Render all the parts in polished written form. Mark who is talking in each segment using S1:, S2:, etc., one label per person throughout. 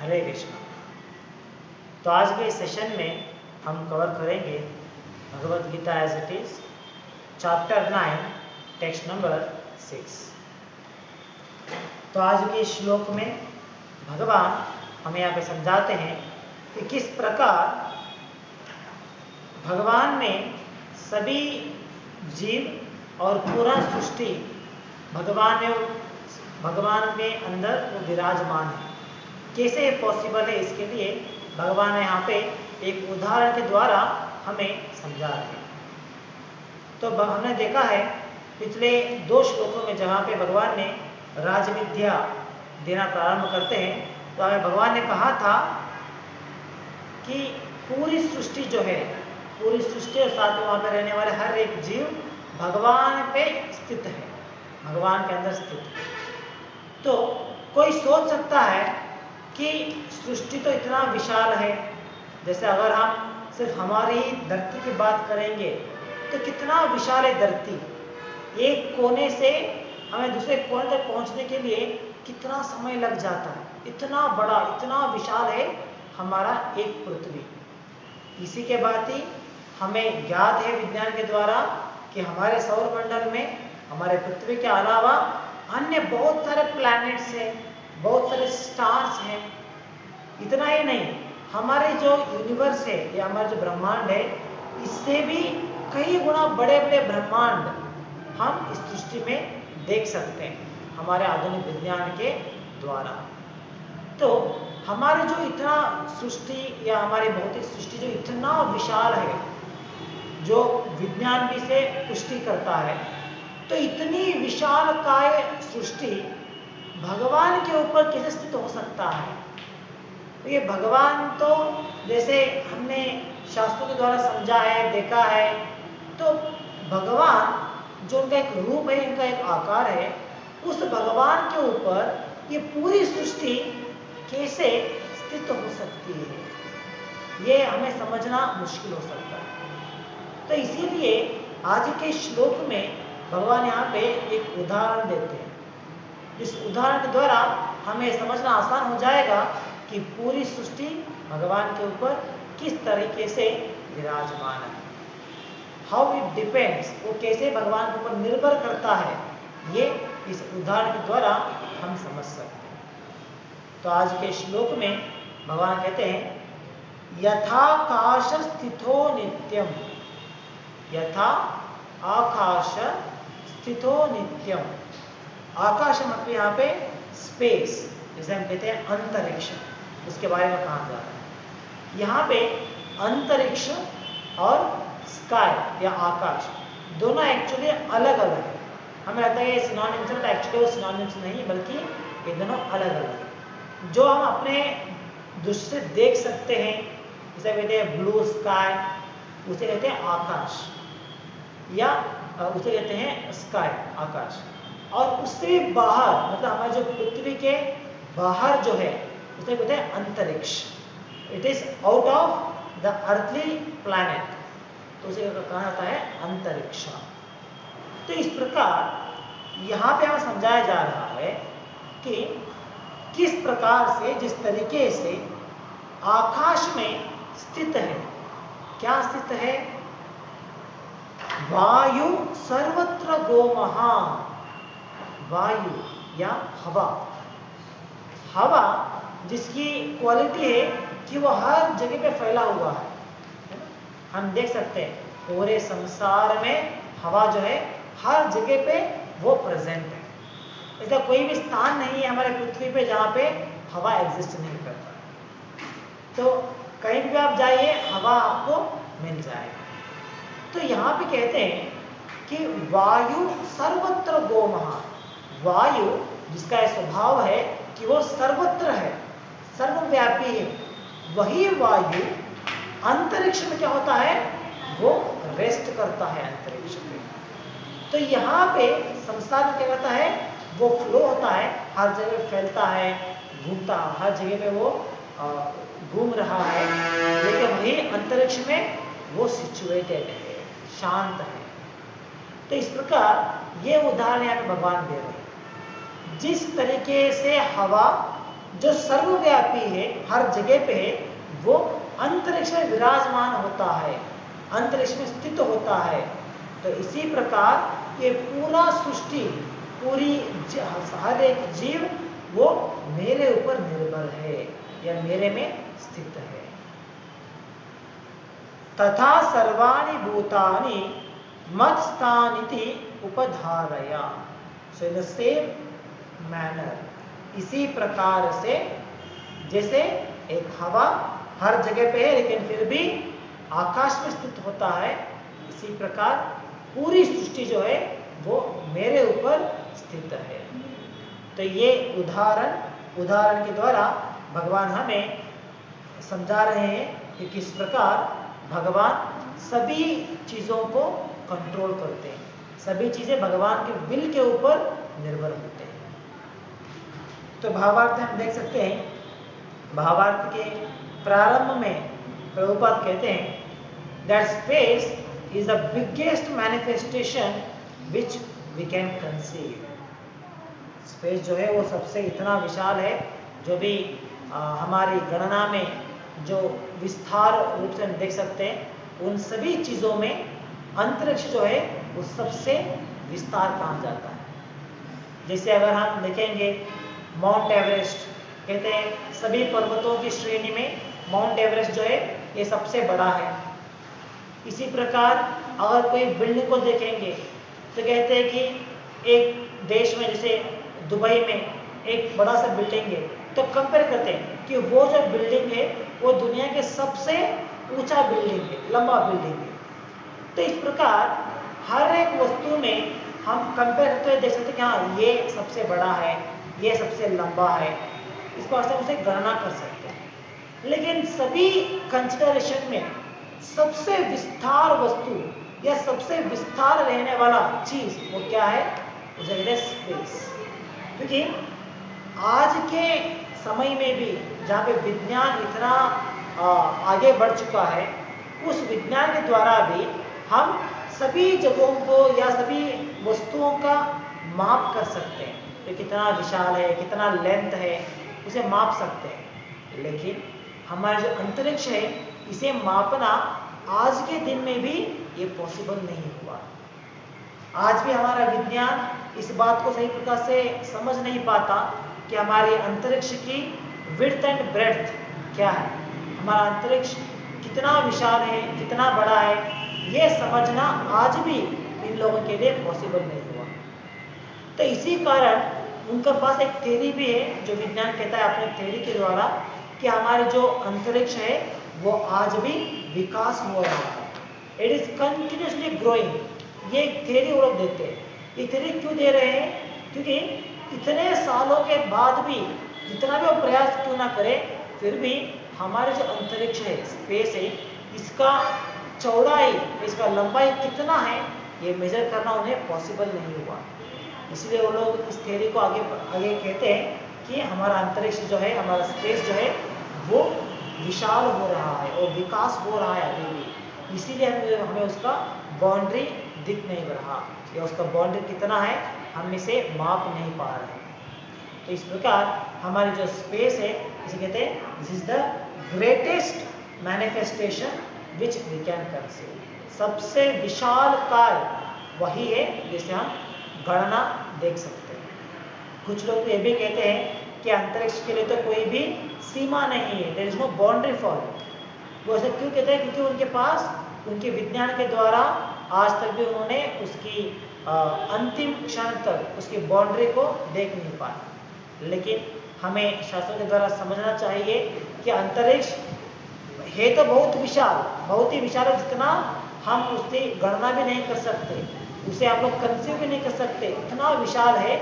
S1: हरे कृष्णा। तो आज के सेशन में हम कवर करेंगे Bhagavad Gita as it is, chapter 9, text number 6। तो आज के श्लोक में भगवान हमें यहाँ पे समझाते हैं कि किस प्रकार भगवान ने सभी जीव और पूरा सृष्टि भगवान के अंदर वो विराजमान है। कैसे ये पॉसिबल है, इसके लिए भगवान यहाँ पे एक उदाहरण के द्वारा हमें समझा रहे हैं। तो हमने देखा है पिछले 2 श्लोकों में जहाँ पे भगवान ने राजविद्या देना प्रारंभ करते हैं, तो हमें भगवान ने कहा था कि पूरी सृष्टि जो है, पूरी सृष्टि और साथ में वहाँ पे रहने वाले हर एक जीव भगवान पे स्थित है, भगवान के अंदर स्थित है। तो कोई सोच सकता है कि सृष्टि तो इतना विशाल है, जैसे अगर हम सिर्फ हमारी धरती की बात करेंगे तो कितना विशाल है धरती। एक कोने से हमें दूसरे कोने तक पहुंचने के लिए कितना समय लग जाता है, इतना बड़ा, इतना विशाल है हमारा एक पृथ्वी। इसी के बाद ही हमें ज्ञात है विज्ञान के द्वारा कि हमारे सौर मंडल में हमारे पृथ्वी के अलावा अन्य बहुत सारे प्लैनेट्स हैं, बहुत सारे स्टार्स हैं। इतना ही नहीं, हमारे जो यूनिवर्स है या हमारा जो ब्रह्मांड है, इससे भी कई गुना बड़े बड़े ब्रह्मांड हम इस सृष्टि में देख सकते हैं हमारे आधुनिक विज्ञान के द्वारा। तो हमारी जो इतना सृष्टि या हमारी भौतिक सृष्टि जो इतना विशाल है, जो विज्ञान भी से पुष्टि करता है, तो इतनी विशाल काय सृष्टि भगवान के ऊपर कैसे स्थित हो सकता है। तो ये भगवान तो जैसे हमने शास्त्रों के द्वारा समझा है, देखा है, तो भगवान जो उनका एक रूप है, इनका एक आकार है, उस भगवान के ऊपर ये पूरी सृष्टि कैसे स्थित हो सकती है, ये हमें समझना मुश्किल हो सकता है। तो इसीलिए आज के श्लोक में भगवान यहाँ पे एक उदाहरण देते हैं। इस उदाहरण के द्वारा हमें समझना आसान हो जाएगा कि पूरी सृष्टि भगवान के ऊपर किस तरीके से विराजमान है, हाउ इट डिपेंड्स, वो कैसे भगवान के ऊपर निर्भर करता है, ये इस उदाहरण के द्वारा हम समझ सकते हैं। तो आज के श्लोक में भगवान कहते हैं, यथाकाश स्थितो नित्यम, यथा आकाश स्थितो नित्यम। आकाश मतलब यहाँ पे स्पेस, जिसे हम कहते हैं अंतरिक्ष, उसके बारे में कहा जा रहा है। यहाँ पे अंतरिक्ष और स्काई या आकाश दोनों एक्चुअली अलग अलग है। हमें लगता है ये सिनोनिम्स है, एक्चुअली वो सिनोनिम्स नहीं, बल्कि ये दोनों अलग अलग है। जो हम अपने दृष्टि से देख सकते हैं, जिसे कहते हैं ब्लू स्काई, उसे कहते हैं आकाश, या उसे कहते हैं स्काई, आकाश। और उससे भी बाहर, मतलब हमारे जो पृथ्वी के बाहर जो है, उसे कहते हैं अंतरिक्ष। It is out of the earthly planet, तो उसे कहा जाता है अंतरिक्ष। तो इस प्रकार यहाँ पे हमें समझाया जा रहा है कि किस प्रकार से, जिस तरीके से आकाश में स्थित है, क्या स्थित है, वायु सर्वत्र गोमहा, वायु या हवा, हवा जिसकी क्वालिटी है कि वो हर जगह पे फैला हुआ है। हम देख सकते हैं पूरे संसार में हवा जो है हर जगह पे वो प्रेजेंट है। ऐसा कोई भी स्थान नहीं है हमारे पृथ्वी पे जहाँ पे हवा एग्जिस्ट नहीं करता। तो कहीं भी आप जाइए, हवा आपको मिल जाएगा। तो यहाँ पे कहते हैं कि वायु सर्वत्र गोमहा, वायु जिसका स्वभाव है कि वो सर्वत्र है, सर्वव्यापी है, वही वायु अंतरिक्ष में क्या होता है, वो रेस्ट करता है अंतरिक्ष में। तो यहाँ पे संसार में क्या करता है, वो फ्लो होता है, हर जगह फैलता है, घूमता, हर जगह पे वो घूम रहा है, लेकिन वही अंतरिक्ष में वो सिचुएटेड है, शांत है। तो इस प्रकार ये उदाहरण यहाँ पे भगवान दे रहे हैं। जिस तरीके से हवा जो सर्वव्यापी है, हर जगह पे है, वो अंतरिक्ष में विराजमान होता है, अंतरिक्ष में स्थित होता है। तो इसी प्रकार ये पूरा सृष्टि, पूरी हर एक जीव वो मेरे ऊपर निर्भर है या मेरे में स्थित है। तथा सर्वाणि भूतानि मत्स्थानिति उपधारया। सो इन द सेम मैनर, इसी प्रकार से जैसे एक हवा हर जगह पे है लेकिन फिर भी आकाश में स्थित होता है, इसी प्रकार पूरी सृष्टि जो है वो मेरे ऊपर स्थित है। तो ये उदाहरण के द्वारा भगवान हमें समझा रहे हैं कि किस प्रकार भगवान सभी चीजों को कंट्रोल करते हैं, सभी चीजें भगवान के विल के ऊपर निर्भर होते हैं। तो भावार्थ हम देख सकते हैं, भावार्थ के प्रारंभ में प्रभुपाद कहते हैं that space is the biggest manifestation which we can conceive. Space जो है वो सबसे इतना विशाल है, जो भी हमारी गणना में जो विस्तार रूप से हम देख सकते हैं, उन सभी चीजों में अंतरिक्ष जो है वो सबसे विस्तार कहा जाता है। जैसे अगर हम देखेंगे माउंट एवरेस्ट, कहते हैं सभी पर्वतों की श्रेणी में माउंट एवरेस्ट जो है ये सबसे बड़ा है। इसी प्रकार अगर कोई बिल्डिंग को देखेंगे तो कहते हैं कि एक देश में जैसे दुबई में एक बड़ा सा बिल्डिंग है, तो कंपेयर करते हैं कि वो जो बिल्डिंग है वो दुनिया के सबसे ऊंचा बिल्डिंग है, लंबा बिल्डिंग है। तो इस प्रकार हर एक वस्तु में हम कंपेयर करते हुए देख सकते हैं कि हाँ ये सबसे बड़ा है, ये सबसे लंबा है, इस पर से उसे गणना कर सकते हैं। लेकिन सभी कंसिडरेशन में सबसे विस्तार वस्तु या सबसे विस्तार रहने वाला चीज वो क्या है? उसे कहते हैं स्पेस। क्योंकि आज के समय में भी जहाँ पे विज्ञान इतना आगे बढ़ चुका है, उस विज्ञान के द्वारा भी हम सभी जगहों को या सभी वस्तुओं का माप कर सकते हैं। तो कितना विशाल है, कितना लेंथ है, उसे माप सकते हैं। लेकिन हमारा जो अंतरिक्ष है इसे मापना आज के दिन में भी ये पॉसिबल नहीं हुआ। आज भी हमारा विज्ञान इस बात को सही प्रकार से समझ नहीं पाता कि हमारे अंतरिक्ष की विड्थ एंड ब्रेड्थ क्या है, हमारा अंतरिक्ष कितना विशाल है, कितना बड़ा है, ये समझना आज भी इन लोगों के लिए पॉसिबल नहीं हुआ। तो इसी कारण उनके पास एक थ्योरी भी है जो विज्ञान कहता है अपने थ्योरी के द्वारा कि हमारे जो अंतरिक्ष है वो आज भी विकास हो रहा है, इट इज कंटिन्यूसली ग्रोइंग। ये थ्योरी वो लोग देते हैं। ये थ्योरी क्यों दे रहे हैं? क्योंकि इतने सालों के बाद भी जितना भी वो प्रयास क्यों ना करे, फिर भी हमारे जो अंतरिक्ष है, स्पेस है, इसका चौड़ाई, इसका लंबाई कितना है ये मेजर करना उन्हें पॉसिबल नहीं हुआ। इसलिए वो लोग इस थ्योरी को आगे कहते हैं कि हमारा अंतरिक्ष जो है, हमारा स्पेस जो है वो विशाल हो रहा है और विकास हो रहा है अभी भी। इसीलिए हमें उसका बाउंड्री दिख नहीं रहा या उसका बाउंड्री कितना है हम इसे माप नहीं पा रहे। तो इस प्रकार हमारी जो स्पेस है इसे कहते हैं this is the greatest manifestation which we can conceive. सबसे विशाल कार्य वही है जिसे हम गणना देख सकते हैं। कुछ लोग तो ये भी कहते हैं कि अंतरिक्ष के लिए तो कोई भी सीमा नहीं है, there is no boundary for it. वो ऐसा क्यों कहते हैं? क्योंकि उनके पास उनके विज्ञान के द्वारा आज तक भी उन्होंने उसकी अंतिम क्षण तक उसकी बाउंड्री को देख नहीं पाए। लेकिन हमें शास्त्रों के द्वारा समझना चाहिए कि अंतरिक्ष है तो बहुत ही विशाल है, जितना हम उसकी गणना भी नहीं कर सकते, उसे आप लोग कंसीव भी नहीं कर सकते, इतना विशाल है।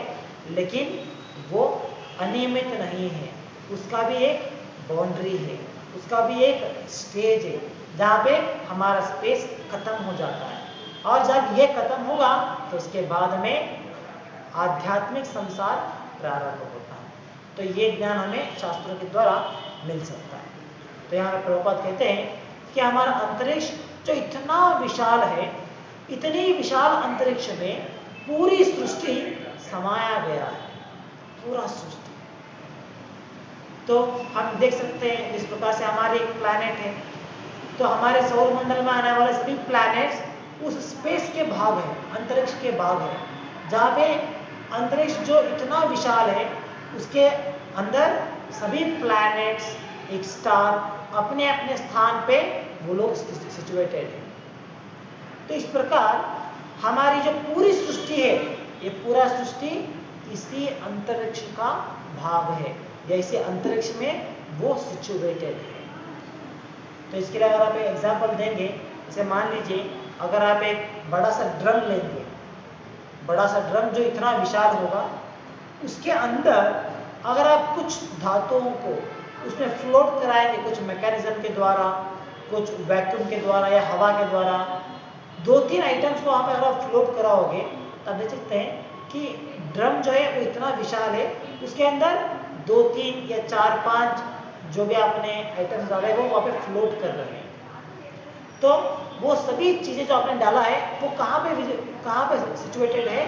S1: लेकिन वो अनियमित नहीं है, उसका भी एक बाउंड्री है, उसका भी एक स्टेज है जहाँ पे हमारा स्पेस खत्म हो जाता है। और जब ये खत्म होगा तो उसके बाद में आध्यात्मिक संसार प्रारंभ होता है। तो ये ज्ञान हमें शास्त्रों के द्वारा मिल सकता है। तो यहाँ पे प्रभुपाद कहते हैं कि हमारा अंतरिक्ष जो इतना विशाल है, इतनी विशाल अंतरिक्ष में पूरी सृष्टि समाया गया है, पूरा सृष्टि। तो हम देख सकते हैं जिस प्रकार से हमारे एक प्लैनेट है, तो हमारे सौर मंडल में आने वाले सभी प्लैनेट्स उस स्पेस के भाग हैं, अंतरिक्ष के भाग हैं, जहाँ पे अंतरिक्ष जो इतना विशाल है उसके अंदर सभी प्लैनेट्स, एक स्टार अपने अपने स्थान पे वो लोग सिचुएटेड हैं। तो इस प्रकार हमारी जो पूरी सृष्टि है, ये पूरा सृष्टि इसी अंतरिक्ष का भाग है, या इसी अंतरिक्ष में वो सिचुएटेड है। तो इसके लिए अगर आप एक एग्जाम्पल देंगे, जैसे मान लीजिए अगर आप एक बड़ा सा ड्रम लेंगे, बड़ा सा ड्रम जो इतना विशाल होगा, उसके अंदर अगर आप कुछ धातुओं को उसमें फ्लोट कराएंगे, कुछ मैकेनिज्म के द्वारा, कुछ वैक्यूम के द्वारा या हवा के द्वारा, 2-3 आइटम्स को वहाँ पर अगर आप फ्लोट कराओगे, तब देख सकते हैं कि ड्रम जो है वो इतना विशाल है, उसके अंदर 2-3 या 4-5 जो भी आपने आइटम्स डाले वो वहाँ पे फ्लोट कर रहे हैं। तो वो सभी चीज़ें जो आपने डाला है वो कहाँ पे सिचुएटेड है?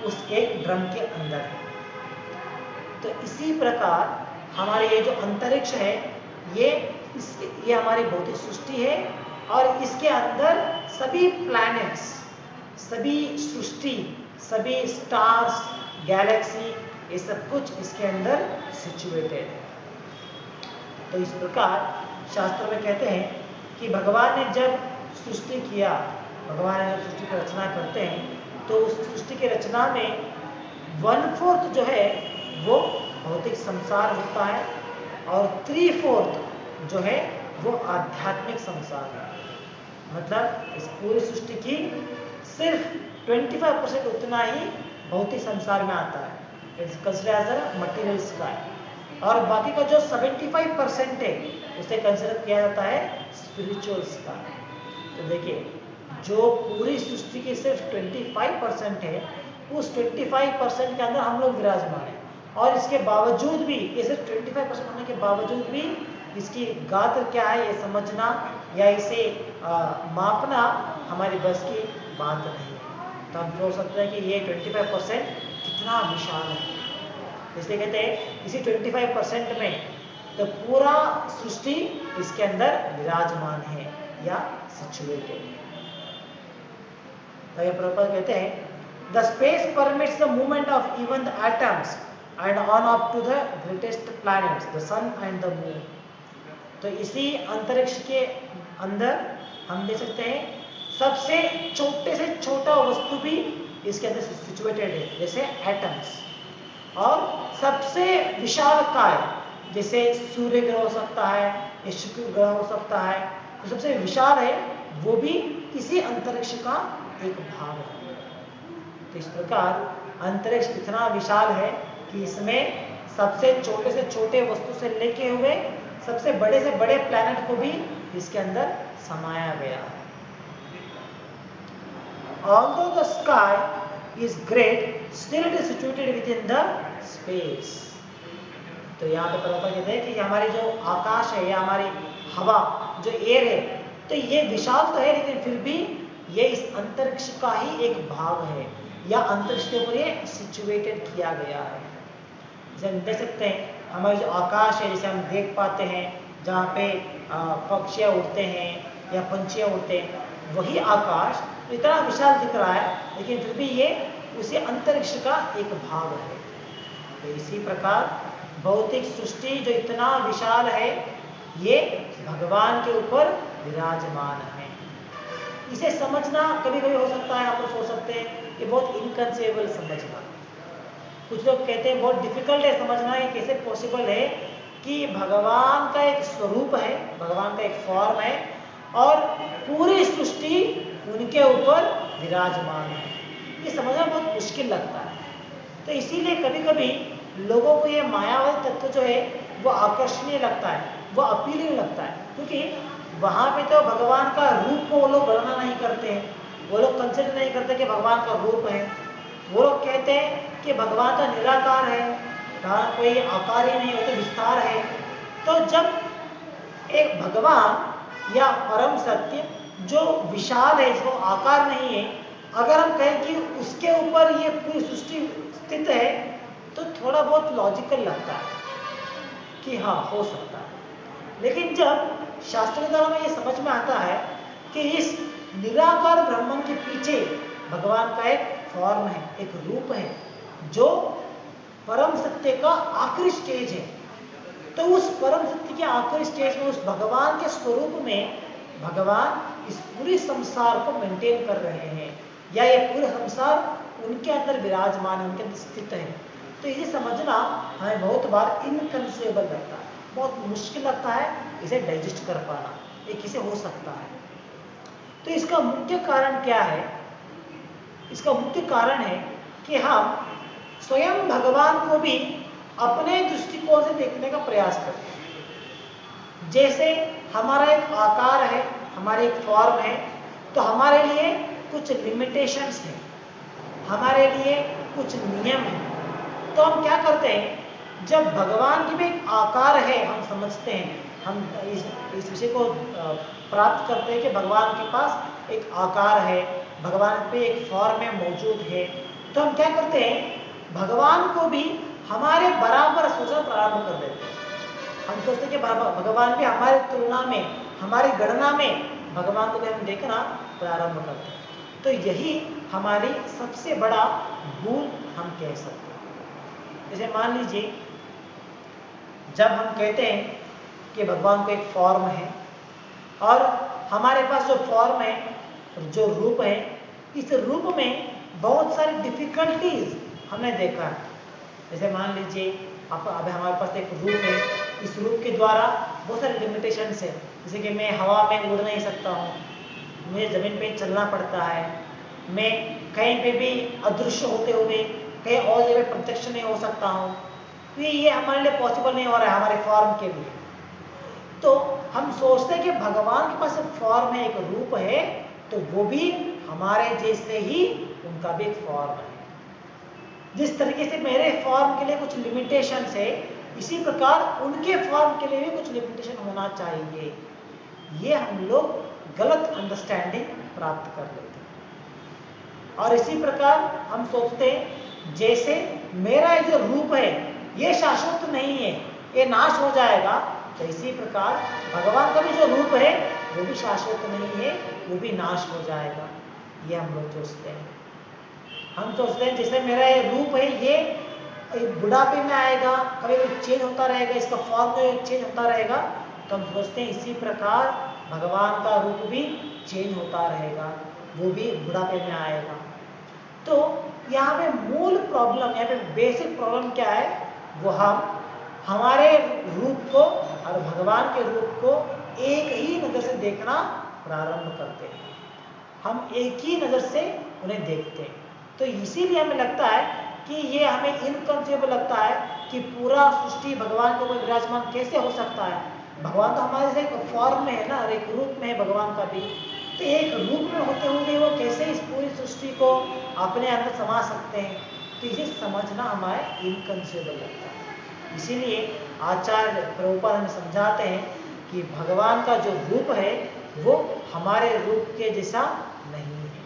S1: उस एक ड्रम के अंदर है। तो इसी प्रकार हमारे ये जो अंतरिक्ष है, ये हमारी भौतिक सृष्टि है, और इसके अंदर सभी प्लैनेट्स, सभी सृष्टि, सभी स्टार्स, गैलेक्सी, ये सब कुछ इसके अंदर सिचुएटेड है। तो इस प्रकार शास्त्रों में कहते हैं कि भगवान ने जब सृष्टि किया, भगवान ने जब सृष्टि की रचना करते हैं, तो उस सृष्टि की रचना में 1/4 जो है वो भौतिक संसार होता है, और 3/4 जो है वो आध्यात्मिक संसार है। मतलब इस पूरी सृष्टि की सिर्फ 25% उतना ही भौतिक संसार में आता है, it's considered as a material sky, और बाकी का जो 75% है उसे कंसिडर किया जाता है स्पिरिचुअल स्काई। तो देखिए, जो पूरी सृष्टि की सिर्फ 25% है, उस 25% के अंदर हम लोग विराजमान हैं, और इसके बावजूद भी, ये सिर्फ 25% होने के बावजूद भी इसकी गात्र क्या है ये समझना या इसे मापना हमारी बस की बात नहीं है। तो हम सोच सकते हैं कि ये 25% कितना विशाल है। इसलिए कहते हैं इसी 25% में तो पूरा सृष्टि इसके अंदर विराजमान है या सिचुएटेड है। तो ये प्रभुपाद कहते हैं the space permits the movement of even the atoms and on up to the greatest planets the sun and the moon. तो इसी अंतरिक्ष के अंदर हम देख सकते हैं सबसे छोटे से छोटा वस्तु भी इसके अंदर सिचुएटेड है, जैसे एटम्स, और सबसे विशाल काय जैसे सूर्य ग्रह हो सकता है या शुक्र ग्रह हो सकता है, तो सबसे विशाल है वो भी इसी अंतरिक्ष का एक भाग है। तो इस प्रकार अंतरिक्ष इतना विशाल है कि इसमें सबसे छोटे से छोटे वस्तु से लेके हुए सबसे बड़े से बड़े प्लैनेट को भी इसके अंदर समाया गया है। Although the sky is great, still it is situated within the space. तो यहाँ पे प्रभुपाद कहते हैं कि हमारी जो आकाश है या हमारी हवा जो एयर है, तो ये विशाल तो है, लेकिन फिर भी ये इस अंतरिक्ष का ही एक भाग है, या अंतरिक्ष के ऊपर ये सिचुएटेड किया गया है। जैसे हम देख सकते हैं हमारी जो आकाश है, जैसे हम देख पाते हैं जहाँ पे पक्षियाँ उड़ते हैं या पंछियाँ उड़ते हैं, वही आकाश इतना विशाल दिख रहा है, लेकिन फिर भी ये उसी अंतरिक्ष का एक भाग है। तो इसी प्रकार भौतिक सृष्टि जो इतना विशाल है, ये भगवान के ऊपर विराजमान है। इसे समझना कभी कभी हो सकता है, आप लोग सोच सकते हैं ये बहुत इनकंसेबल समझना। कुछ लोग कहते हैं बहुत डिफिकल्ट है समझना, ये कैसे पॉसिबल है कि भगवान का एक स्वरूप है, भगवान का एक फॉर्म है, और पूरी सृष्टि उनके ऊपर विराजमान है। ये समझना बहुत मुश्किल लगता है। तो इसीलिए कभी कभी लोगों को ये मायावादी तत्व जो है वो आकर्षणीय लगता है, वो अपीलिंग लगता है, क्योंकि वहाँ पे तो भगवान का रूप को वो लोग गणना नहीं करते हैं, वो लोग कंसिडर नहीं करते कि भगवान का रूप है। वो लोग कहते हैं कि भगवान तो निराकार है, कोई आकार ही नहीं, वो तो विस्तार है। तो जब एक भगवान या परम सत्य जो विशाल है, इसको आकार नहीं है, अगर हम कहें कि उसके ऊपर ये पूरी सृष्टि स्थित है, तो थोड़ा बहुत लॉजिकल लगता है। कि हाँ हो सकता है। लेकिन जब शास्त्र के द्वारा में ये समझ में आता है कि इस निराकार ब्रह्मन के पीछे भगवान का एक फॉर्म है, एक रूप है, जो परम सत्य का आखिरी स्टेज है, तो उस परम सत्य के आखिरी स्टेज में उस भगवान के स्वरूप में भगवान इस पूरे संसार को मेंटेन कर रहे हैं, या ये पूरा संसार उनके अंदर विराजमान है, उनके अंदर स्थित है। तो ये समझना हमें बहुत बार इनकंसीवेबल लगता है, बहुत मुश्किल लगता है इसे डाइजेस्ट कर पाना, ये कैसे हो सकता है। तो इसका मुख्य कारण क्या है? इसका मुख्य कारण है कि हम स्वयं भगवान को भी अपने दृष्टिकोण से देखने का प्रयास करते हैं। जैसे हमारा एक आकार है, हमारी एक फॉर्म है, तो हमारे लिए कुछ लिमिटेशंस हैं, हमारे लिए कुछ नियम हैं। तो हम क्या करते हैं, जब भगवान की भी एक आकार है, हम समझते हैं, हम इस विषय को प्राप्त करते हैं कि भगवान के पास एक आकार है, भगवान पे एक फॉर्म में मौजूद है, तो हम क्या करते हैं, भगवान को भी हमारे बराबर सोचना प्रारंभ कर देते हैं। हम सोचते हैं कि भगवान भी हमारी तुलना में, हमारी गणना में भगवान को भी हम देखना प्रारंभ करते हैं। तो यही हमारी सबसे बड़ा भूल हम कह सकते हैं। जैसे मान लीजिए, जब हम कहते हैं कि भगवान को एक फॉर्म है, और हमारे पास जो फॉर्म है, जो रूप है, इस रूप में बहुत सारी डिफिकल्टीज हमने देखा है। जैसे मान लीजिए, अब हमारे पास एक रूप है, इस रूप के द्वारा बहुत सारे लिमिटेशंस है। जैसे कि मैं हवा में उड़ नहीं सकता हूँ, मुझे ज़मीन पे चलना पड़ता है, मैं कहीं पे भी अदृश्य होते हुए कहीं और जगह प्रत्यक्ष नहीं हो सकता हूँ। तो ये हमारे लिए पॉसिबल नहीं हो रहा है हमारे फॉर्म के लिए। तो हम सोचते हैं कि भगवान के पास एक फॉर्म है, एक रूप है, तो वो भी हमारे जैसे ही उनका भी एक फॉर्म है। जिस तरीके से मेरे फॉर्म के लिए कुछ लिमिटेशंस है, इसी प्रकार उनके फॉर्म के लिए भी कुछ लिमिटेशन होना चाहिए। ये हम लोग गलत अंडरस्टैंडिंग प्राप्त कर लेते हैं। और इसी प्रकार हम सोचते हैं, जैसे मेरा जो रूप है ये शाश्वत नहीं है, ये नाश हो जाएगा, तो इसी प्रकार भगवान का भी जो रूप है वो भी शाश्वत नहीं है, वो भी नाश हो जाएगा। ये हम लोग सोचते हैं। हम सोचते हैं जैसे मेरा ये रूप है, ये बुढ़ापे में आएगा, कभी भी चेंज होता रहेगा, इसका फॉर्म चेंज होता रहेगा, तो हम सोचते हैं इसी प्रकार भगवान का रूप भी चेंज होता रहेगा, वो भी बुढ़ापे में आएगा। तो यहाँ पे मूल प्रॉब्लम, यहाँ पे बेसिक प्रॉब्लम क्या है, वो हम हमारे रूप को और भगवान के रूप को एक ही नज़र से देखना प्रारंभ करते हैं। हम एक ही नज़र से उन्हें देखते हैं। तो इसीलिए हमें लगता है कि ये हमें इनकंसीवेबल लगता है कि पूरा सृष्टि भगवान के ऊपर विराजमान कैसे हो सकता है। भगवान तो हमारे से एक फॉर्म में है ना, और एक रूप में है भगवान का भी, तो एक रूप में होते हुए वो कैसे इस पूरी सृष्टि को अपने अंदर समा सकते हैं। तो इसे समझना हमारे इनकंसीवेबल लगता है। इसीलिए आचार्य प्रभुपाद हमें समझाते हैं कि भगवान का जो रूप है वो हमारे रूप के जैसा नहीं है।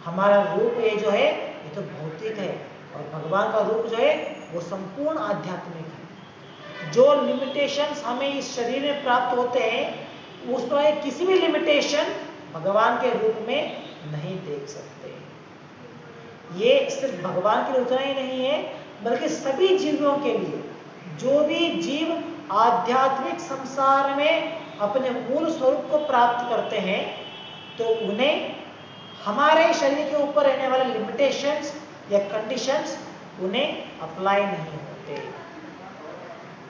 S1: हमारा रूप ये जो है ये तो भौतिक है, और भगवान का रूप जो है वो संपूर्ण आध्यात्मिक है। जो लिमिटेशंस हमें इस शरीर में प्राप्त होते हैं, उसमें किसी भी लिमिटेशन भगवान के रूप में नहीं देख सकते। ये सिर्फ भगवान के लिए उतना ही नहीं है, बल्कि सभी जीवों के लिए, जो भी जीव आध्यात्मिक संसार में अपने मूल स्वरूप को प्राप्त करते हैं, तो उन्हें हमारे शरीर के ऊपर रहने वाले लिमिटेशंस या कंडीशंस उन्हें अप्लाई नहीं होते।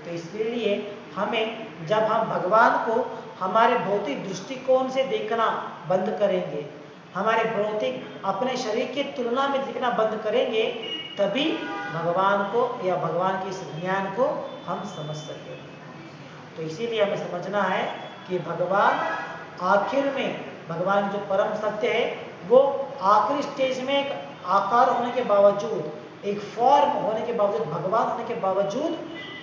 S1: तो इसलिए हमें, जब हम भगवान को हमारे भौतिक दृष्टिकोण से देखना बंद करेंगे, हमारे भौतिक अपने शरीर की तुलना में देखना बंद करेंगे, तभी भगवान को या भगवान के इस ज्ञान को हम समझ सकेंगे। तो इसीलिए हमें समझना है कि भगवान आखिर में, भगवान जो परम सत्य है, वो आखिरी स्टेज में एक आकार होने के बावजूद, एक फॉर्म होने के बावजूद, भगवान होने के बावजूद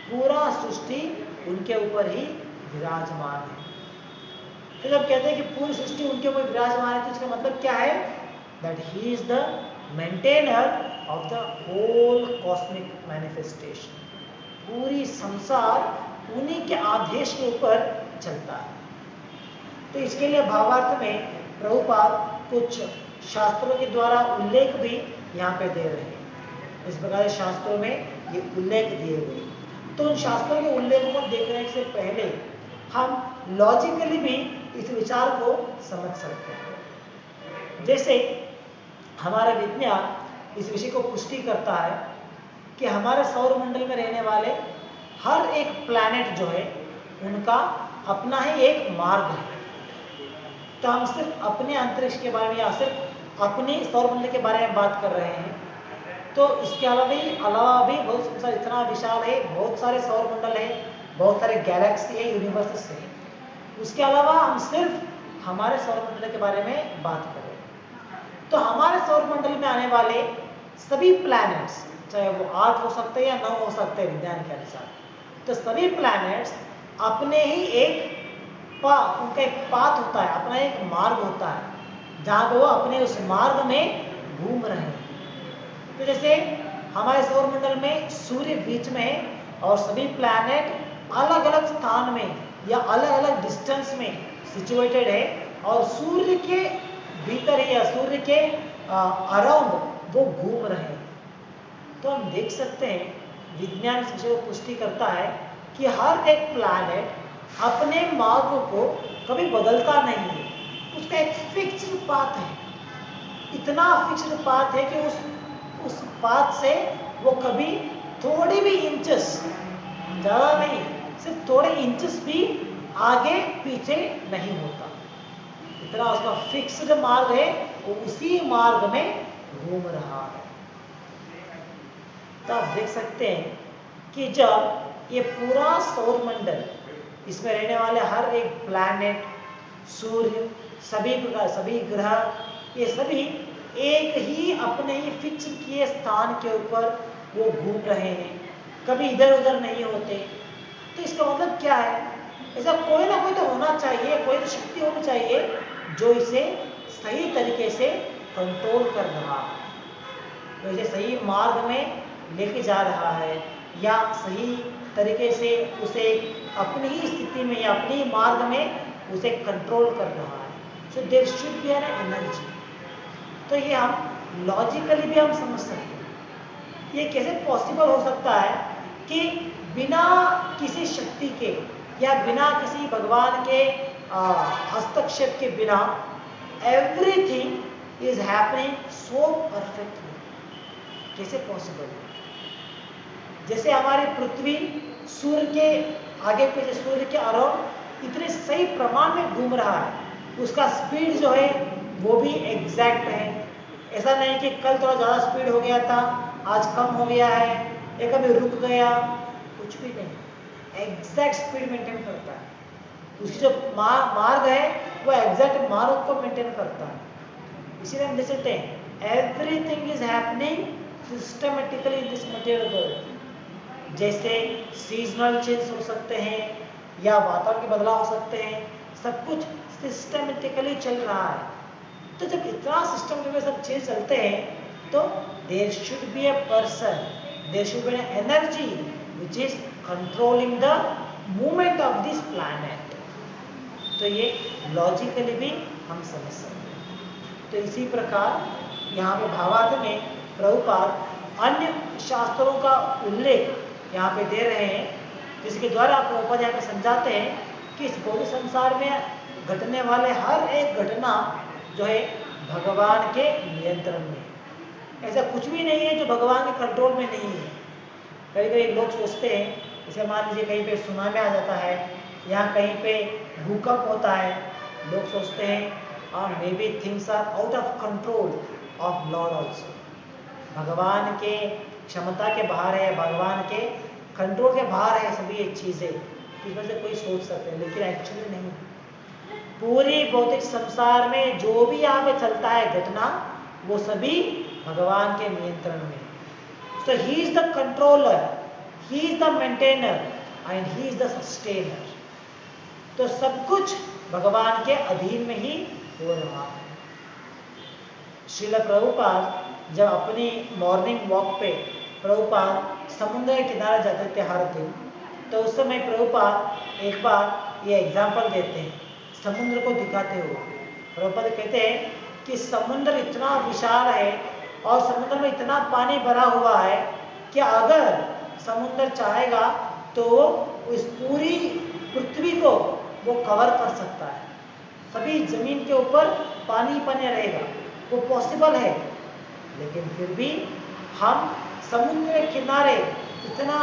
S1: पूरा सृष्टि उनके ऊपर ही विराजमान है। तो जब कहते हैं कि पूरी सृष्टि उनके ऊपर विराजमान है, तो इसका मतलब क्या है? That he is the maintainer of the whole cosmic manifestation. पूरी संसार उन्हीं के आदेश के ऊपर चलता है। तो इसके लिए भावार्थ में प्रभुपाद कुछ शास्त्रों के द्वारा उल्लेख भी यहाँ पे दे रहे हैं। इस प्रकार शास्त्रों में ये उल्लेख दिए गए। तो उन शास्त्रों के उल्लेखों को देखने से पहले हम लॉजिकली भी इस विचार को समझ सकते हैं। जैसे हमारा विज्ञान इस विषय को पुष्टि करता है कि हमारे सौर मंडल में रहने वाले हर एक प्लैनेट जो है उनका अपना ही एक मार्ग है। तो हम सिर्फ अपने अंतरिक्ष के बारे में या सिर्फ अपने सौर मंडल के बारे में बात कर रहे हैं। तो इसके अलावा भी बहुत संसार इतना विशाल है, बहुत सारे सौर मंडल है, बहुत सारे गैलेक्सी है, यूनिवर्सेस है। उसके अलावा हम सिर्फ हमारे सौर मंडल के बारे में बात कर रहे हैं। तो हमारे सौर मंडल में आने वाले सभी प्लैनेट्स, चाहे वो 8 हो सकते हैं या 9 हो सकते हैं विज्ञान के अनुसार, तो सभी प्लैनेट्स अपने ही उनका एक पाथ होता है, अपना एक मार्ग होता है जहाँ पे वो अपने उस मार्ग में घूम रहे हैं। तो जैसे हमारे सौर मंडल में सूर्य बीच में है और सभी प्लैनेट अलग अलग स्थान में या अलग अलग डिस्टेंस में सिचुएटेड है और सूर्य के भीतर या सूर्य के अराउंड वो घूम रहे हैं। तो हम देख सकते हैं विज्ञान इस विषय को पुष्टि करता है कि हर एक प्लैनेट अपने मार्ग को कभी बदलता नहीं है। उसका एक फिक्स्ड पाथ है, इतना फिक्स्ड पाथ है कि उस पाथ से वो कभी थोड़े भी इंचेस, ज़्यादा नहीं, सिर्फ थोड़े इंचेस भी आगे पीछे नहीं होता। इतना उसका फिक्स्ड मार्ग है, वो उसी मार्ग में घूम रहा है। तो आप देख सकते हैं कि जब ये पूरा सौर मंडल, इसमें रहने वाले हर एक प्लैनेट, सूर्य, सभी ग्रह, ये सभी एक ही अपने ही फिक्स किए स्थान के ऊपर वो घूम रहे हैं, कभी इधर उधर नहीं होते। तो इसका मतलब क्या है? ऐसा कोई ना कोई तो होना चाहिए, कोई तो शक्ति होनी चाहिए जो इसे सही तरीके से कंट्रोल कर रहा है, तो इसे सही मार्ग में लेके जा रहा है या सही तरीके से उसे अपनी ही स्थिति में या अपनी मार्ग में उसे कंट्रोल कर रहा है। So there should be an energy. तो ये हम लॉजिकली भी हम समझ सकते हैं। ये कैसे पॉसिबल हो सकता है कि बिना किसी शक्ति के या बिना किसी भगवान के हस्तक्षेप के बिना everything is happening so perfectly? कैसे पॉसिबल है? जैसे हमारी पृथ्वी सूर्य के आगे पीछे, सूर्य के अराउंड इतने सही प्रमाण में घूम रहा है, उसका स्पीड जो है वो भी एग्जैक्ट है। ऐसा नहीं कि कल थोड़ा ज़्यादा स्पीड हो गया था, आज कम हो गया है, या कभी रुक गया, कुछ भी नहीं, एग्जैक्ट स्पीड मेंटेन करता है। उसकी जो मार्ग है वो एग्जैक्ट मार्ग को मेंटेन करता है। इसीलिए हम देख सकते हैं everything is happening systematically in this material world. जैसे सीजनल चेंज हो सकते हैं या वातावरण के बदलाव हो सकते हैं, सब कुछ सिस्टमेटिकली चल रहा है। तो जब इतना सिस्टम में सब चीज चलते हैं तो there should be a person, there should be an energy which is controlling the movement of this planet. तो ये लॉजिकली भी हम समझ सकते हैं। तो इसी प्रकार यहाँ पे भावार्थ में प्रभुपाद अन्य शास्त्रों का उल्लेख यहाँ पे दे रहे हैं, जिसके द्वारा प्रभुपाद यहाँ पे समझाते हैं कि इस भौतिक संसार में घटने वाले हर एक घटना जो है भगवान के नियंत्रण में। ऐसा कुछ भी नहीं है जो भगवान के कंट्रोल में नहीं है। कई कई लोग सोचते हैं, जैसे मान लीजिए कहीं पे सुनामी आ जाता है या कहीं पे भूकंप होता है, लोग सोचते हैं maybe things are out of control of lord also. भगवान के क्षमता के बाहर है, भगवान के कंट्रोल के बाहर है सभी ये चीज़ें, इस वजह से कोई सोच सकते हैं, लेकिन एक्चुअली नहीं। पूरी भौतिक संसार में जो भी यहाँ पे चलता है घटना, वो सभी भगवान के नियंत्रण में। So he is the controller, he is the maintainer and he is the sustainer. तो सब कुछ भगवान के अधीन में ही हो रहा है। श्रील प्रभुपाद जब अपनी मॉर्निंग वॉक पे प्रभुपाद समुद्र के किनारे जाते थे हर दिन, तो उस समय प्रभुपाद एक बार ये एग्जाम्पल देते हैं समुद्र को दिखाते हुए। प्रभुपाद कहते हैं कि समुद्र इतना विशाल है और समुद्र में इतना पानी भरा हुआ है कि अगर समुद्र चाहेगा तो इस पूरी पृथ्वी को वो कवर कर सकता है, सभी जमीन के ऊपर पानी पानी रहेगा, वो पॉसिबल है। लेकिन फिर भी हम समुद्र के किनारे इतना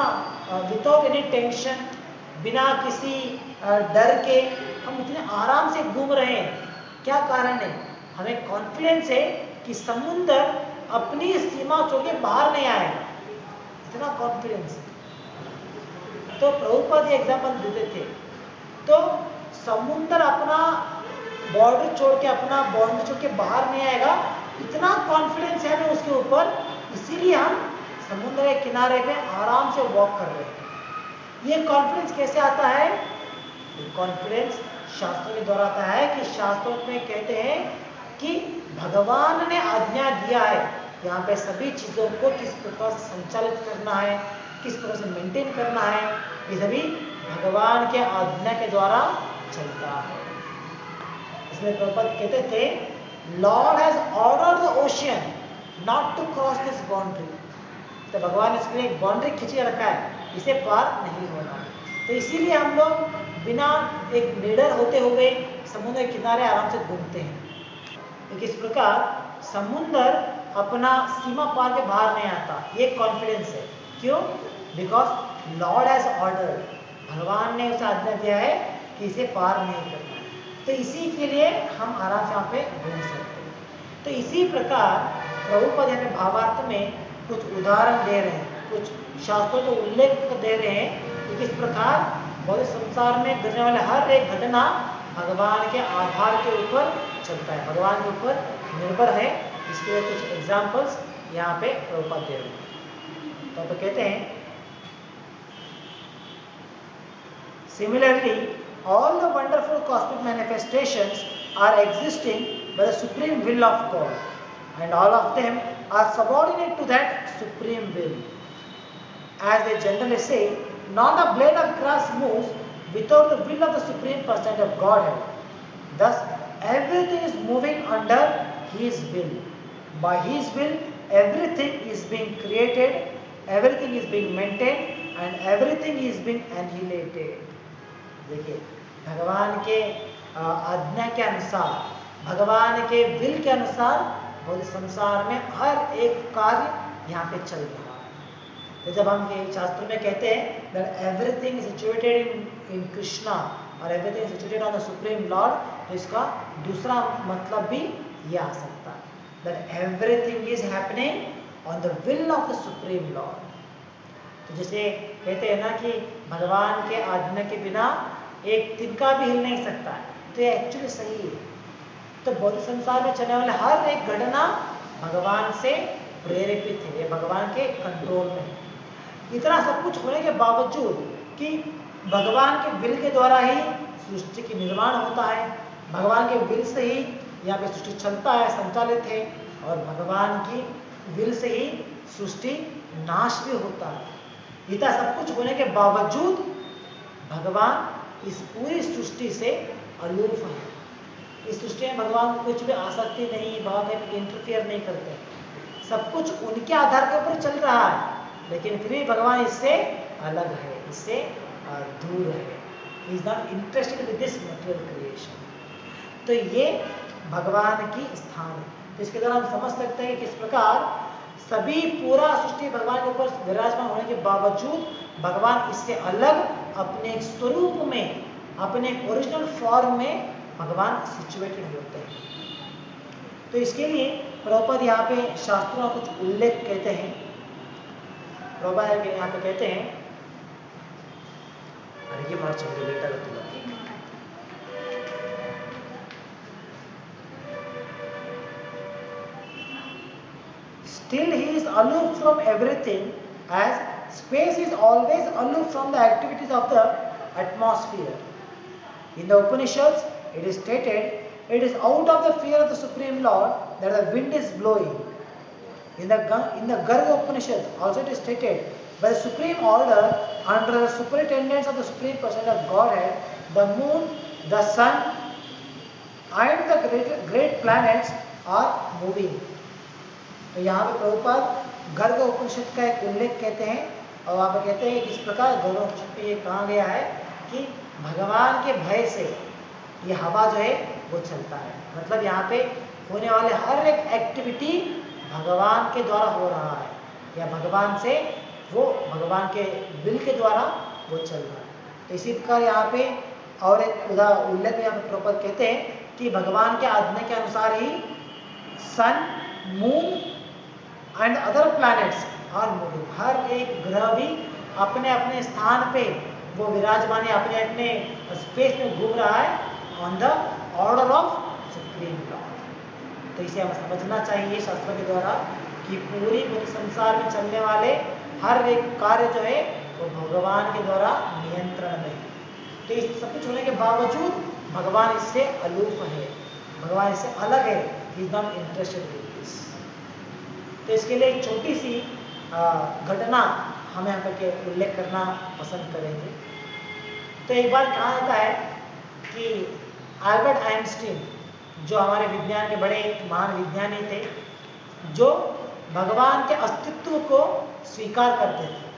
S1: विदाउट एनी टेंशन, बिना किसी डर के हम इतने आराम से घूम रहे हैं। क्या कारण है? हमें कॉन्फिडेंस है कि समुद्र अपनी सीमा छोड़ के बाहर नहीं आएगा, इतना कॉन्फिडेंस है। तो प्रभुपाद ये एग्जाम्पल देते थे। तो समुद्र अपना बॉर्डर छोड़ के, अपना बाउंड्री छोड़ के बाहर नहीं आएगा, इतना कॉन्फिडेंस है हमें उसके ऊपर, इसीलिए हम समुद्र के किनारे पे आराम से वॉक कर रहे हैं। ये कॉन्फिडेंस कैसे आता है? ये कॉन्फिडेंस शास्त्रों के द्वारा आता है कि शास्त्रों में कहते हैं कि भगवान ने आज्ञा दिया है यहाँ पे सभी चीज़ों को किस प्रकार से संचालित करना है, किस प्रकार से मेंटेन करना है, ये सभी भगवान के आज्ञा के द्वारा चलता है। इसमें प्रभुपाद कहते थे lord has ordered the ocean not to cross this boundary. तो भगवान ने इसके लिए एक बाउंड्री खींचे रखा है, इसे पार नहीं होना। तो इसीलिए हम लोग बिना एक निडर होते हुए समुद्र के किनारे आराम से घूमते हैं। तो इस प्रकार समुद्र अपना सीमा पार के बाहर नहीं आता, ये कॉन्फिडेंस है। क्यों? बिकॉज लॉर्ड हैज ऑर्डर, भगवान ने उसे आज्ञा दिया है कि इसे पार नहीं करना है। तो इसी के लिए हम आराम से यहाँ पे घूम सकते हैं। तो इसी प्रकार प्रभुपाद यहाँ पे भावार्थ में कुछ उदाहरण दे रहे हैं, कुछ शास्त्रों को उल्लेख दे रहे हैं कि किस प्रकार भौतिक संसार में घटने वाले हर एक घटना भगवान के आधार के ऊपर चलता है, भगवान के ऊपर निर्भर है। इसके लिए कुछ एग्जाम्पल्स यहाँ पे प्रभुपाद दे रहे हैं। तो कहते हैं Similarly, all the wonderful cosmic manifestations are existing by the supreme will of God, and all of them are subordinate to that supreme will. As they generally say, not a blade of grass moves without the will of the supreme person of Godhead. Thus, everything is moving under His will. By His will, everything is being created, everything is being maintained, and everything is being annihilated. देखिए, भगवान के आज्ञा के अनुसार, भगवान के will के अनुसार भौतिक संसार में हर एक कार्य यहाँ पे चल रहा है। तो जब हम ये शास्त्र में कहते हैं that everything is situated in Krishna और everything is situated on the supreme Lord, तो इसका दूसरा मतलब भी ये आ सकता है that everything is happening on the will of the supreme Lord। तो जैसे कहते हैं ना कि भगवान के आज्ञा के बिना एक तिनका भी हिल नहीं सकता है, तो ये एक्चुअली सही है। तो भौतिक संसार में चलने वाले हर एक घटना भगवान से प्रेरित है, ये भगवान के कंट्रोल में है। इतना सब कुछ होने के बावजूद कि भगवान के विल के द्वारा ही सृष्टि की निर्माण होता है, भगवान के विल से ही यहाँ पे सृष्टि चलता है, संचालित है, और भगवान की विल से ही सृष्टि नाश भी होता है। इतना सब कुछ होने के बावजूद भगवान इस पूरी सृष्टि से अलूफ है। इस सृष्टि में भगवान को कुछ भी आसक्ति नहीं, भगवान इंटरफियर नहीं करते, सब कुछ उनके आधार के ऊपर चल रहा है, लेकिन फिर भी भगवान इससे अलग है, इससे दूर है। He is not interested with this material creation. तो ये भगवान की स्थान है। तो इसके द्वारा हम समझ सकते हैं कि किस प्रकार सभी पूरा सृष्टि भगवान के ऊपर विराजमान होने के बावजूद भगवान इससे अलग अपने स्वरूप में, अपने ओरिजिनल फॉर्म में भगवान सिचुएटेड होते हैं। तो इसके लिए प्रभुपाद यहाँ पे शास्त्रों का कुछ उल्लेख कहते हैं। प्रभुपाद यहाँ पे कहते हैं, अरे ये मार्च बेटा का तुला Still he is aloof from everything, as space is always aloof from the activities of the atmosphere. In the Upanishads, it is stated, it is out of the fear of the Supreme Lord that the wind is blowing. in the Garga Upanishad also it is stated, by the supreme order under the superintendence of the supreme person of Godhead, the moon, the sun and the great planets are moving. तो यहाँ पे प्रभुपाद गर्ग उपनिषद का एक उल्लेख कहते हैं और वहाँ पे कहते हैं कि इस प्रकार गर्ग उपनिषद में ये कहा गया है कि भगवान के भय से ये हवा जो है वो चलता है। मतलब यहाँ पे होने वाले हर एक एक्टिविटी भगवान के द्वारा हो रहा है या भगवान से वो भगवान के विल के द्वारा वो चल रहा है। तो इसी प्रकार यहाँ पे और एक उल्लेख में यहाँ पे प्रभुपाद कहते हैं कि भगवान के आज्ञा के अनुसार ही sun, moon and other planets are moving. हर एक ग्रह भी अपने अपने स्थान पे वो विराजमान है, अपने अपने स्पेस में घूम रहा है on the order of supreme Lord. तो इसे हमें समझना चाहिए शास्त्रों के द्वारा कि पूरी संसार में चलने वाले हर एक कार्य जो है वो भगवान के द्वारा नियंत्रण में है। तो इस सब कुछ होने के बावजूद भगवान इससे अलूफ है, भगवान इससे अलग है, he is not interested with this. तो इसके लिए एक छोटी सी घटना हम यहाँ पर उल्लेख करना पसंद करेंगे। तो एक बार कहा जाता है कि अल्बर्ट आइंस्टीन जो हमारे विज्ञान के बड़े महान विज्ञानी थे, जो भगवान के अस्तित्व को स्वीकार करते थे।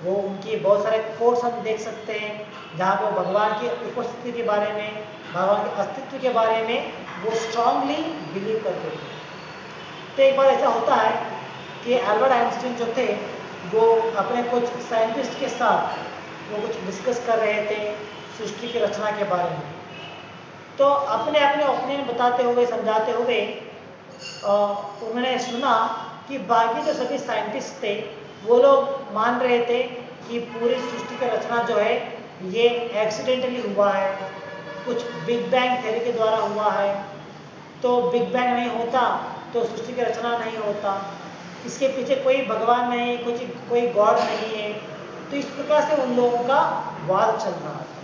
S1: वो उनकी बहुत सारे कोट्स हम देख सकते हैं जहाँ पे वो भगवान की उपस्थिति के बारे में, भगवान के अस्तित्व के बारे में वो स्ट्रांगली बिलीव करते थे। तो एक बार ऐसा होता है कि अल्बर्ट आइंस्टीन जो थे वो अपने कुछ साइंटिस्ट के साथ वो कुछ डिस्कस कर रहे थे सृष्टि की रचना के बारे में। तो अपने अपने ओपिनियन बताते हुए, समझाते हुए उन्होंने सुना कि बाकी जो सभी साइंटिस्ट थे वो लोग मान रहे थे कि पूरी सृष्टि की रचना जो है ये एक्सीडेंटली हुआ है, कुछ बिग बैंग थ्योरी के द्वारा हुआ है। तो बिग बैंग नहीं होता तो सृष्टि की रचना नहीं होता, इसके पीछे कोई भगवान नहीं, कोई गॉड नहीं है। तो इस प्रकार से उन लोगों का वाद चल रहा था।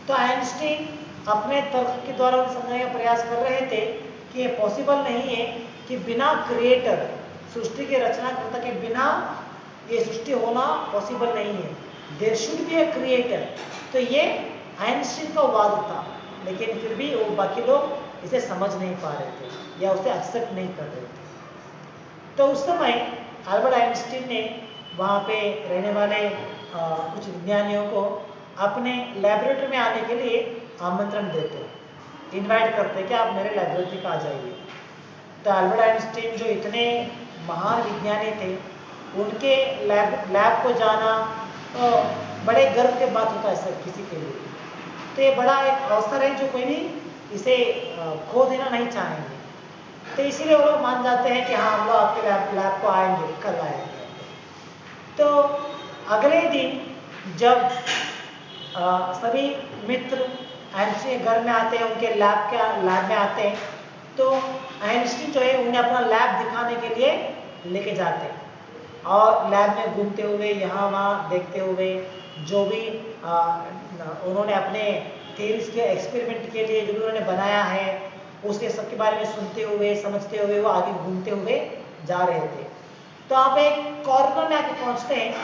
S1: तो आइंस्टीन अपने तर्क के द्वारा समझाने का प्रयास कर रहे थे कि ये पॉसिबल नहीं है कि बिना क्रिएटर, सृष्टि के रचनाकर्ता के बिना ये सृष्टि होना पॉसिबल नहीं है, there should be a creator. तो ये आइंस्टीन का वाद था, लेकिन फिर भी वो बाकी लोग इसे समझ नहीं पा रहे थे या उसे एक्सेप्ट नहीं कर रहे थे। तो उस समय अल्बर्ट आइंस्टीन ने वहाँ पे रहने वाले कुछ विज्ञानियों को अपने लैबोरेटरी में आने के लिए आमंत्रण देते, इनवाइट करते कि आप मेरे लैबोरेटरी का आ जाइए। तो अल्बर्ट आइंस्टीन जो इतने महान विज्ञानी थे, उनके लैब को जाना तो बड़े गर्व के बात होता है सब किसी के लिए। तो ये बड़ा एक अवसर है जो कोई भी इसे खो देना नहीं चाहेंगे। तो इसीलिए वो लोग मान जाते हैं कि हाँ हम लोग आपके लैब को आएंगे, कल आएंगे। तो अगले दिन जब सभी मित्र आइंस्टीन के घर में आते हैं, उनके लैब में आते हैं, तो आइंस्टीन जो है उन्हें अपना लैब दिखाने के लिए लेके जाते हैं और लैब में घूमते हुए यहाँ वहाँ देखते हुए जो भी उन्होंने अपने थ्योरीज के एक्सपेरिमेंट के लिए जो भी उन्होंने बनाया है उसके सबके बारे में सुनते हुए, समझते हुए वो आगे घूमते हुए जा रहे थे। तो आप एक कॉर्नर में आके पहुँचते हैं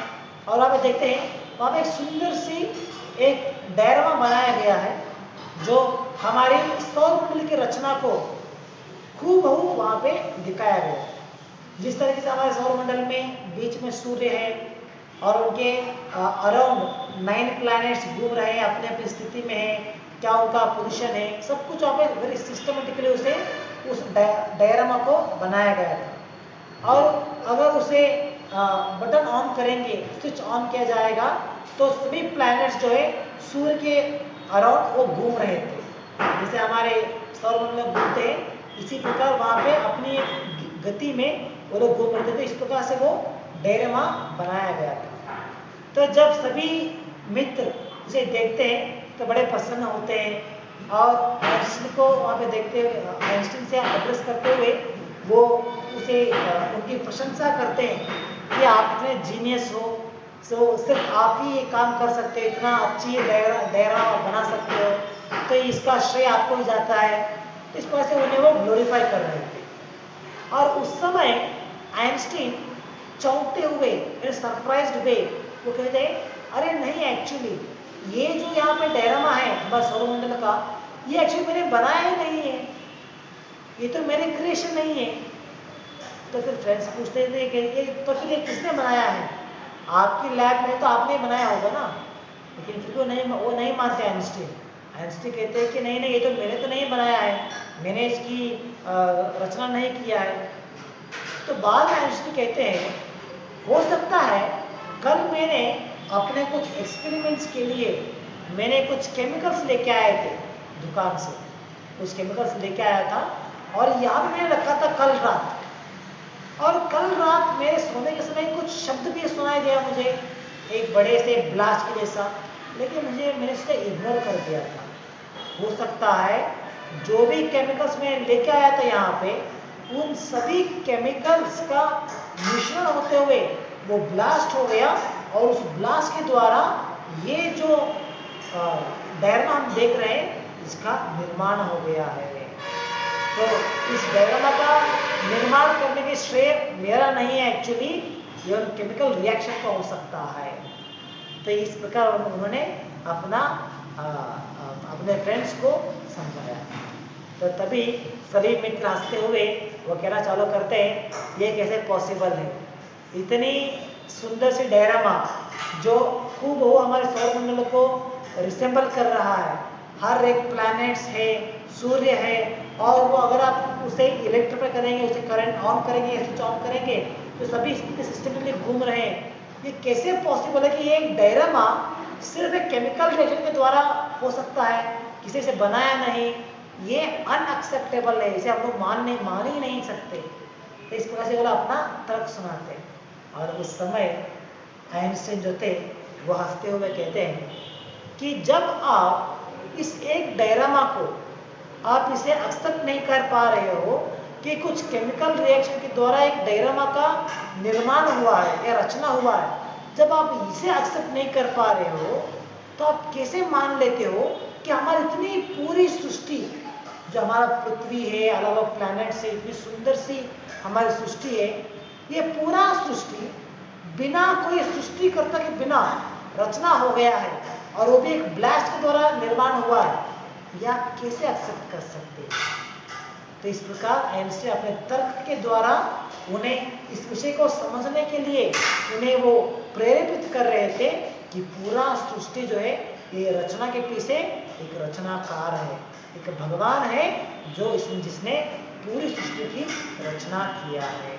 S1: और वहाँ पे देखते हैं वहाँ पे एक सुंदर सी एक डायग्रामा बनाया गया है जो हमारी सौरमंडल की रचना को खूबहू वहाँ पे दिखाया गया है। जिस तरीके से हमारे सौरमंडल में बीच में सूर्य है और उनके अराउंड 9 प्लैनेट्स घूम रहे हैं, अपने अपनी स्थिति में है, क्या उनका पोजीशन है, सब कुछ वहाँ पे वेरी सिस्टमेटिकली उस डायग्रामा को बनाया गया था। और अगर उसे बटन ऑन करेंगे, स्विच ऑन किया जाएगा तो सभी प्लैनेट्स जो है सूर्य के अराउंड वो घूम रहे थे, जैसे हमारे सौरमंडल में घूमते हैं इसी प्रकार वहाँ पे अपनी गति में वो लोग घूम रहे थे। इस प्रकार से वो डायग्रामा बनाया गया था। तो जब सभी मित्र उसे देखते हैं तो बड़े प्रसन्न होते हैं और आइंस्टीन को वहाँ पे देखते हुए, आइंस्टीन से एड्रेस करते हुए वो उसे उनकी प्रशंसा करते हैं कि आप इतने जीनियस हो, सो सिर्फ आप ही ये काम कर सकते हो, इतना अच्छी डायग्रामा बना सकते हो, तो इसका श्रेय आपको ही जाता है। तो इस तरह से उन्हें वो ग्लोरीफाई कर रहे थे। और उस समय आइंस्टीन चौंकते हुए, सरप्राइज्ड वे वो कहते हैं अरे नहीं, एक्चुअली ये जो यहाँ पे डायरामा है हमारे सौरमंडल का, ये एक्चुअली मैंने बनाया ही नहीं है, ये तो मेरे क्रिएशन नहीं है। तो फिर फ्रेंड्स पूछते थे कि ये तो फिर ये किसने बनाया है? आपकी लैब में तो आपने बनाया होगा ना। लेकिन फिर वो नहीं मानते आइंस्टीन। आइंस्टीन कहते हैं कि नहीं नहीं, ये तो मैंने तो नहीं बनाया है, मैंने इसकी रचना नहीं किया है। तो बाद में आइंस्टीन कहते हैं हो सकता है कल मैंने अपने कुछ एक्सपेरिमेंट्स के लिए मैंने कुछ केमिकल्स लेके आए थे दुकान से, कुछ केमिकल्स लेके आया था और यहाँ पे मैंने रखा था कल रात, और कल रात मेरे सोने के समय कुछ शब्द भी सुनाई दिया मुझे एक बड़े से ब्लास्ट के जैसा, लेकिन मैंने उसको इग्नोर कर दिया था। हो सकता है जो भी केमिकल्स मैं लेके आया था यहाँ पे, उन सभी केमिकल्स का मिश्रण होते हुए वो ब्लास्ट हो गया और उस ब्लास्ट के द्वारा ये जो डायरामा हम देख रहे हैं इसका निर्माण हो गया है। तो इस डायरामा का निर्माण करने के श्रेय मेरा नहीं है, एक्चुअली ये केमिकल रिएक्शन का हो सकता है। तो इस प्रकार उन्होंने अपने फ्रेंड्स को समझाया। तो तभी सभी मित्र हंसते हुए वो कहना चालू करते हैं ये कैसे पॉसिबल है, इतनी सुंदर सी डायरामा जो खूब वो हमारे सौरमंडल को रिसेंबल कर रहा है, हर एक प्लैनेट्स है, सूर्य है, और वो अगर आप उसे इलेक्ट्रिफाई करेंगे, उसे करंट ऑन करेंगे, स्विच ऑन करेंगे तो सभी सिस्टमेटिकली घूम रहे हैं। ये कैसे पॉसिबल है कि ये एक डायरामा सिर्फ एक केमिकल रिएक्शन के द्वारा हो सकता है, किसी से बनाया नहीं, ये अनएक्सेप्टेबल है, इसे हम लोग मान ही नहीं सकते। तो इस प्रकार से वो अपना तर्क सुनाते हैं। और उस समय आइंस्टाइन जो थे वो हंसते हुए कहते हैं कि जब आप इस एक डायरामा को आप इसे एक्सेप्ट नहीं कर पा रहे हो कि कुछ केमिकल रिएक्शन के द्वारा एक डायरामा का निर्माण हुआ है या रचना हुआ है, जब आप इसे एक्सेप्ट नहीं कर पा रहे हो तो आप कैसे मान लेते हो कि हमारी इतनी पूरी सृष्टि, जो हमारा पृथ्वी है, अलग अलग प्लैनेट से इतनी सुंदर सी हमारी सृष्टि है, ये पूरा सृष्टि बिना कोई सृष्टिकर्ता के बिना रचना हो गया है और वो भी एक ब्लास्ट के द्वारा निर्माण हुआ है, या कैसे एक्सेप्ट कर सकते हैं? तो इस प्रकार आइंस्टाइन अपने तर्क के द्वारा उन्हें इस विषय को समझने के लिए उन्हें वो प्रेरित कर रहे थे कि पूरा सृष्टि जो है ये रचना के पीछे एक रचनाकार है, एक भगवान है जो जिसने पूरी सृष्टि की रचना किया है।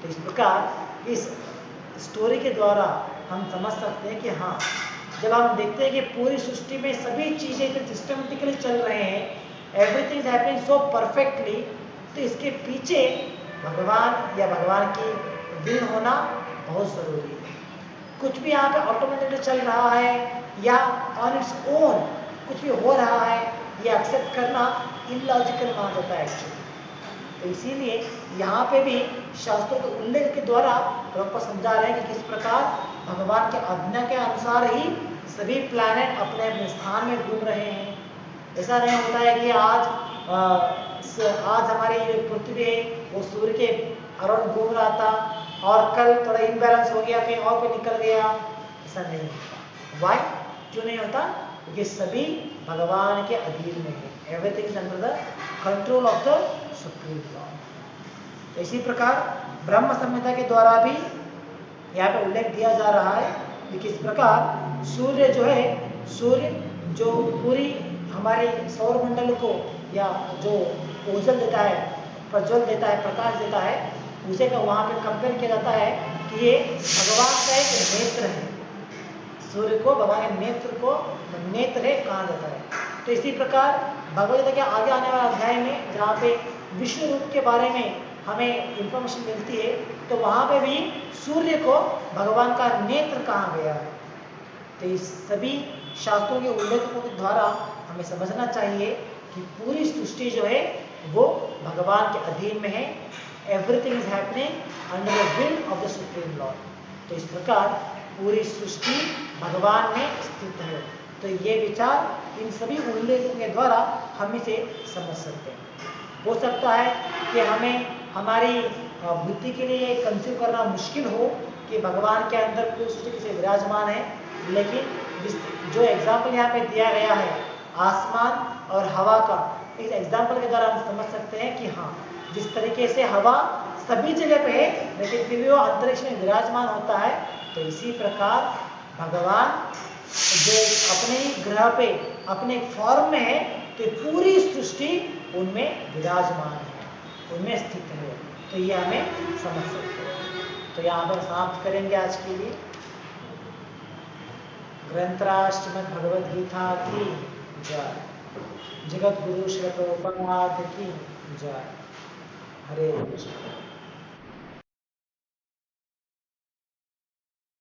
S1: तो इस प्रकार इस स्टोरी के द्वारा हम समझ सकते हैं कि हाँ, जब हम देखते हैं कि पूरी सृष्टि में सभी चीजें सिस्टमेटिकली चल रहे हैं, everything is happening so perfectly, तो इसके पीछे भगवान या भगवान की विल होना बहुत जरूरी है। कुछ भी यहाँ पे ऑटोमेटिकली चल रहा है या ऑन इट्स ओन कुछ भी हो रहा है, ये एक्सेप्ट करना इलॉजिकल माना जाता है एक्चुअली। तो इसीलिए यहाँ पे भी शास्त्रों के उल्लेख के द्वारा प्रभुपाद समझा रहे हैं कि किस प्रकार भगवान के आज्ञा के अनुसार ही सभी प्लैनेट अपने अपने स्थान में घूम रहे हैं। ऐसा नहीं होता है कि आज हमारी पृथ्वी है वो सूर्य के अराउंड घूम रहा था और कल थोड़ा इनबैलेंस हो गया, कहीं और पे निकल गया, ऐसा नहीं होता। वाई क्यों नहीं होता? क्योंकि सभी भगवान के अधीन में है, everything is under the control of the supreme Lord. तो इसी प्रकार ब्रह्म संहिता के द्वारा भी यहाँ पे उल्लेख दिया जा रहा है कि किस प्रकार सूर्य जो है, सूर्य जो पूरी हमारे सौर मंडल को या जो ओझल देता है, प्रज्वल देता है, प्रकाश देता है, उसे का वहाँ पे कंपेयर किया जाता है कि ये भगवान का एक नेत्र है। सूर्य को भगवान के नेत्र को नेत्र है कहा जाता है। तो इसी प्रकार भगवद गीता के आगे आने वाले अध्याय में जहाँ पे विष्णु रूप के बारे में हमें इंफॉर्मेशन मिलती है, तो वहाँ पे भी सूर्य को भगवान का नेत्र कहा गया है। तो इस सभी शास्त्रों के उल्लेखों के द्वारा हमें समझना चाहिए कि पूरी सृष्टि जो है वो भगवान के अधीन में है, everything is happening under the will of the supreme Lord. तो इस प्रकार पूरी सृष्टि भगवान में स्थित है। तो ये विचार इन सभी उल्लेखों के द्वारा हम इसे समझ सकते हैं। हो सकता है कि हमें हमारी बुद्धि के लिए कंसीव करना मुश्किल हो कि भगवान के अंदर कोई सृष्टि से विराजमान है, लेकिन जो एग्जाम्पल यहाँ पे दिया गया है आसमान और हवा का, इस एग्जाम्पल के द्वारा हम समझ सकते हैं कि हाँ, जिस तरीके से हवा सभी जगह पे है लेकिन फिर भी वो अंतरिक्ष में विराजमान होता है, तो इसी प्रकार भगवान जो अपने ही ग्रह पे अपने फॉर्म में है, तो पूरी सृष्टि उनमें विराजमान है, उनमें स्थित है। तो ये हमें समझ सकते हैं। तो यहाँ पर समाप्त करेंगे आज के लिए। ग्रंथराज श्रीमद् भगवद गीता की जय। जगत गुरु श्री प्रभुपाद की जय। हरे कृष्ण।